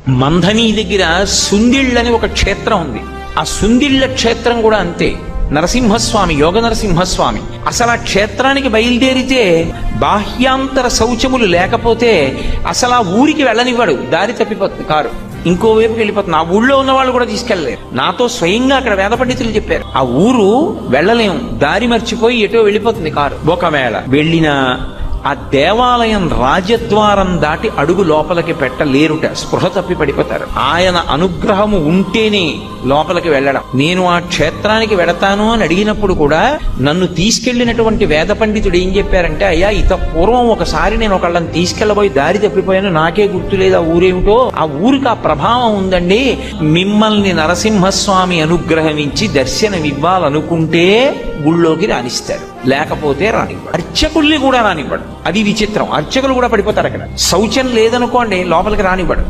మంథని దగ్గర సుందిళ్ళని ఒక క్షేత్రం ఉంది. ఆ సుందిళ్ళ క్షేత్రం కూడా అంతే. నరసింహస్వామి, యోగ నరసింహస్వామి. అసలు ఆ క్షేత్రానికి బయలుదేరితే బాహ్యాంతర శౌచములు లేకపోతే అసలు ఆ ఊరికి వెళ్ళనివ్వడు. దారి తప్పిపోతుంది కారు, ఇంకోవైపుకి వెళ్ళిపోతుంది. ఆ ఊళ్ళో ఉన్న వాళ్ళు కూడా తీసుకెళ్లలేరు. నాతో స్వయంగా అక్కడ వేద పండితులు చెప్పారు, ఆ ఊరు వెళ్ళలేం, దారి మర్చిపోయి ఎటో వెళ్ళిపోతుంది కారు. ఒకవేళ వెళ్ళినా ఆ దేవాలయం రాజద్వారం దాటి అడుగు లోపలికి పెట్టలేరుట, స్పృహ తప్పి పడిపోతారు. ఆయన అనుగ్రహము ఉంటేనే లోపలికి వెళ్ళడం. నేను ఆ క్షేత్రానికి వెడతాను అని అడిగినప్పుడు కూడా నన్ను తీసుకెళ్లినటువంటి వేద పండితుడు ఏం చెప్పారంటే, అయ్యా ఇత పూర్వం ఒకసారి నేను ఒకళ్ళని తీసుకెళ్లబోయి దారి తప్పిపోయాను, నాకే గుర్తులేదు ఆ ఊరేమిటో. ఆ ఊరికి ఆ ప్రభావం ఉందండి. మిమ్మల్ని నరసింహస్వామి అనుగ్రహమించి దర్శనమివ్వాలనుకుంటే గుళ్ళోకి రాణిస్తారు, లేకపోతే రానివ్వడు. అర్చకుల్ని కూడా రానివ్వడు. అది విచిత్రం. అర్చకులు కూడా పడిపోతారు అక్కడ. శౌచం లేదనుకోండి లోపలికి రానివ్వడు.